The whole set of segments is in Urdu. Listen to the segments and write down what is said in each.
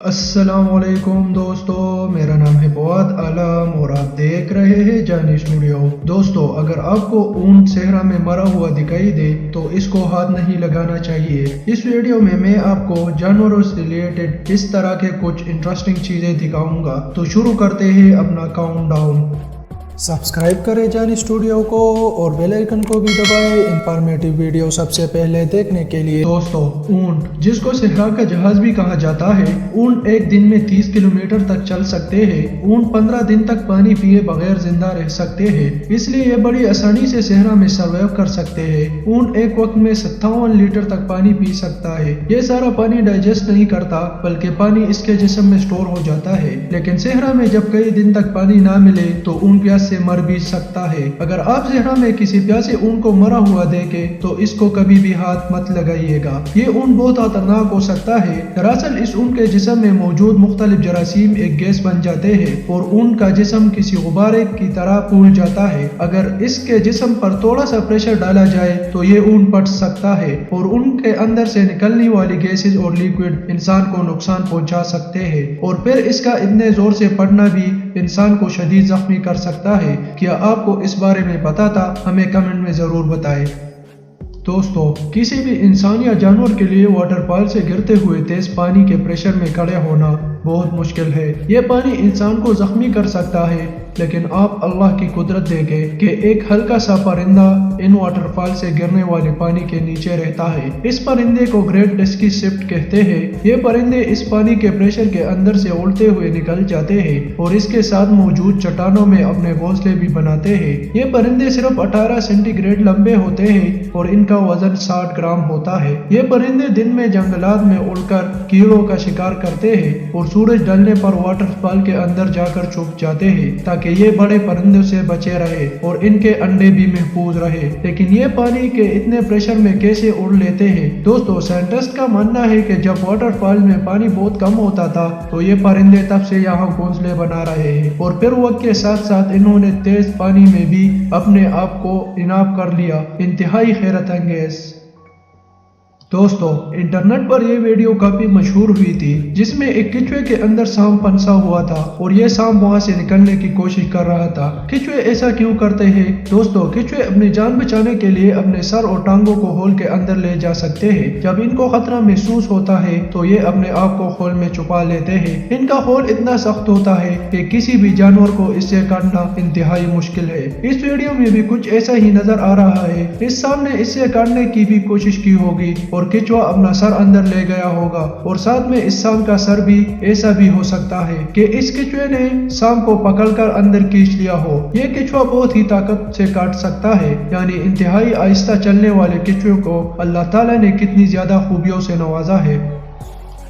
السلام علیکم دوستو، میرا نام ہے فواد عالم اور آپ دیکھ رہے ہیں جانی اسٹوڈیو۔ دوستو، اگر آپ کو اونٹ صحرا میں مرا ہوا دکھائی دے تو اس کو ہاتھ نہیں لگانا چاہیے۔ اس ویڈیو میں آپ کو جانوروں سے ریلیٹڈ اس طرح کے کچھ انٹرسٹنگ چیزیں دکھاؤں گا۔ تو شروع کرتے ہیں اپنا کاؤنٹ ڈاؤن۔ سبسکرائب کریں جانی اسٹوڈیو کو اور بیل آئیکن کو بھی دبائیں انفارمیٹیو ویڈیو سب سے پہلے دیکھنے کے لیے۔ دوستو، اونٹ جس کو صحرا کا جہاز بھی کہا جاتا ہے، اونٹ ایک دن میں 30 کلومیٹر تک چل سکتے ہیں۔ اونٹ 15 دن تک پانی پیے بغیر زندہ رہ سکتے ہیں، اس لیے یہ بڑی آسانی سے صحرا میں سروائیو کر سکتے ہیں۔ اونٹ ایک وقت میں 57 لیٹر تک پانی پی سکتا ہے۔ یہ سارا پانی ڈائجسٹ نہیں کرتا بلکہ پانی اس کے جسم میں سٹور ہو جاتا ہے، لیکن صحرا میں جب کئی دن تک پانی نہ ملے تو اونٹ پیاس سے مر بھی سکتا ہے۔ اگر آپ صحرا میں کسی پیاسے اونٹ کو مرا ہوا دیکھیں تو اس کو کبھی بھی ہاتھ مت لگائیے گا۔ یہ اونٹ بہت خطرناک ہو سکتا ہے۔ دراصل اس اونٹ کے جسم میں موجود مختلف جراثیم ایک گیس بن جاتے ہیں اور اونٹ کا جسم کسی غبارے کی طرح پھول جاتا ہے۔ اگر اس کے جسم پر تھوڑا سا پریشر ڈالا جائے تو یہ اونٹ پھٹ سکتا ہے اور اونٹ کے اندر سے نکلنے والی گیسز اور لیکوڈ انسان کو نقصان پہنچا سکتے ہیں، اور پھر اس کا اتنے زور سے پڑنا بھی انسان کو شدید زخمی کر سکتا ہے۔ کیا آپ کو اس بارے میں پتا تھا؟ ہمیں کمنٹ میں ضرور بتائیں۔ دوستو، کسی بھی انسان یا جانور کے لیے واٹر فال سے گرتے ہوئے تیز پانی کے پریشر میں کھڑے ہونا بہت مشکل ہے۔ یہ پانی انسان کو زخمی کر سکتا ہے، لیکن آپ اللہ کی قدرت دیکھیں کہ ایک ہلکا سا پرندہ ان واٹر فال سے گرنے والے پانی کے نیچے رہتا ہے۔ اس پرندے کو گریٹ ڈسکی سوئفٹ کہتے ہیں۔ یہ پرندے اس پانی کے پریشر کے اندر سے اڑتے ہوئے نکل جاتے ہیں اور اس کے ساتھ موجود چٹانوں میں اپنے گھونسلے بھی بناتے ہیں۔ یہ پرندے صرف 18 سینٹی گریڈ لمبے ہوتے ہیں اور ان کا وزن 60 گرام ہوتا ہے۔ یہ پرندے دن میں جنگلات میں اڑ کر کیڑوں کا شکار کرتے ہیں اور سورج ڈھلنے پر واٹر فال کے اندر جا کر چھپ جاتے ہیں تاکہ یہ بڑے پرندوں سے بچے رہے اور ان کے انڈے بھی محفوظ رہے۔ لیکن یہ پانی کے اتنے پریشر میں کیسے اڑ لیتے ہیں؟ دوستو، سائنٹسٹ کا ماننا ہے کہ جب واٹر فال میں پانی بہت کم ہوتا تھا تو یہ پرندے تب سے یہاں گھونسلے بنا رہے ہیں، اور پھر وقت کے ساتھ ساتھ انہوں نے تیز پانی میں بھی اپنے آپ کو اناف کر لیا۔ انتہائی حیرت انگیز۔ دوستو، انٹرنیٹ پر یہ ویڈیو کافی مشہور ہوئی تھی جس میں ایک کچھوے کے اندر سانپ پھنسا ہوا تھا اور یہ سانپ وہاں سے نکلنے کی کوشش کر رہا تھا۔ کچھوے ایسا کیوں کرتے ہیں؟ دوستو، کچھوے اپنی جان بچانے کے لیے اپنے سر اور ٹانگوں کو ہول کے اندر لے جا سکتے ہیں۔ جب ان کو خطرہ محسوس ہوتا ہے تو یہ اپنے آپ کو ہول میں چھپا لیتے ہیں۔ ان کا ہول اتنا سخت ہوتا ہے کہ کسی بھی جانور کو اس سے کاٹنا انتہائی مشکل ہے۔ اس ویڈیو میں بھی کچھ ایسا ہی نظر آ رہا ہے۔ اس سانپ نے اس سے کاٹنے کی بھی کوشش کی ہوگی اور کچھوا اپنا سر اندر لے گیا ہوگا، اور ساتھ میں اس سانپ کا سر بھی ایسا بھی ہو سکتا ہے کہ اس کچھوے نے سانپ کو پکڑ کر اندر کھینچ لیا ہو۔ یہ کچھوا بہت ہی طاقت سے کاٹ سکتا ہے، یعنی انتہائی آہستہ چلنے والے کچھوے کو اللہ تعالیٰ نے کتنی زیادہ خوبیوں سے نوازا ہے۔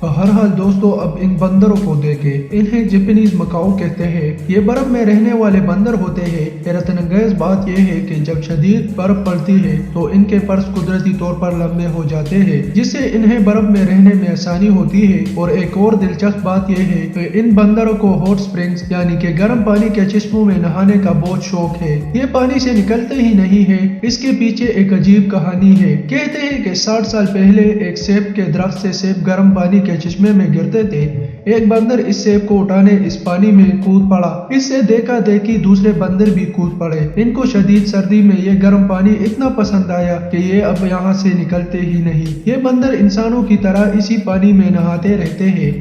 بہرحال دوستو، اب ان بندروں کو دیکھیں۔ انہیں جیپنیز مکاؤ کہتے ہیں۔ یہ برف میں رہنے والے بندر ہوتے ہیں۔ حیرت انگیز بات یہ ہے کہ جب شدید برف پڑتی ہے تو ان کے پرس قدرتی طور پر لمبے ہو جاتے ہیں، جس سے انہیں برف میں رہنے میں آسانی ہوتی ہے۔ اور ایک اور دلچسپ بات یہ ہے کہ ان بندروں کو ہاٹ سپرنگز یعنی کہ گرم پانی کے چشموں میں نہانے کا بہت شوق ہے۔ یہ پانی سے نکلتے ہی نہیں ہے۔ اس کے پیچھے ایک عجیب کہانی ہے۔ کہتے ہیں کہ 60 سال پہلے ایک سیب کے درخت سے سیب گرم پانی کے چشمے میں گرتے تھے۔ ایک بندر اس سیب کو اٹھانے اس پانی میں کود پڑا۔ اس سے دیکھا دیکھی دوسرے بندر بھی کود پڑے۔ ان کو شدید سردی میں یہ گرم پانی اتنا پسند آیا کہ یہ اب یہاں سے نکلتے ہی نہیں۔ یہ بندر انسانوں کی طرح اسی پانی میں نہاتے رہتے ہیں۔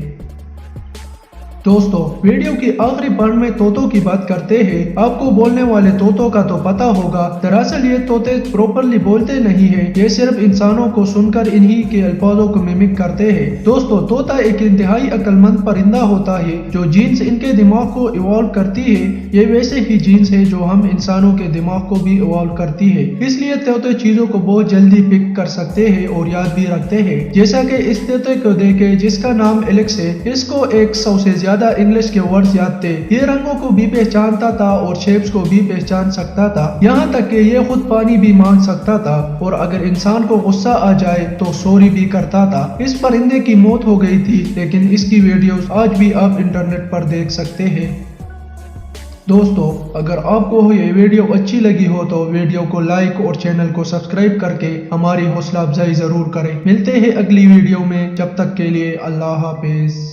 دوستو، ویڈیو کی آخری پارٹ میں طوطوں کی بات کرتے ہیں۔ آپ کو بولنے والے طوطوں کا تو پتا ہوگا۔ دراصل یہ طوطے پراپرلی بولتے نہیں ہیں، یہ صرف انسانوں کو سن کر انہی کے الفاظوں کو میمک کرتے ہیں۔ دوستو، طوطا ایک انتہائی عقل مند پرندہ ہوتا ہے۔ جو جینس ان کے دماغ کو ایوالو کرتی ہے، یہ ویسے ہی جینس ہے جو ہم انسانوں کے دماغ کو بھی ایوالو کرتی ہے۔ اس لیے طوطے چیزوں کو بہت جلدی پک کر سکتے ہیں اور یاد بھی رکھتے ہیں۔ جیسا کہ اس طوطے کو دیکھیں جس کا نام ایلیکس ہے، اس کو 100 سے زیادہ انگلش کے ورڈز یاد تھے۔ یہ رنگوں کو بھی پہچانتا تھا اور شیپس کو بھی پہچان سکتا تھا، یہاں تک کہ یہ خود پانی بھی مانگ سکتا تھا، اور اگر انسان کو غصہ آ جائے تو سوری بھی کرتا تھا۔ اس پرندے کی موت ہو گئی تھی، لیکن اس کی ویڈیوز آج بھی آپ انٹرنیٹ پر دیکھ سکتے ہیں۔ دوستو، اگر آپ کو یہ ویڈیو اچھی لگی ہو تو ویڈیو کو لائک اور چینل کو سبسکرائب کر کے ہماری حوصلہ افزائی ضرور کریں۔ ملتے ہیں اگلی ویڈیو میں، جب تک کے لیے اللہ حافظ۔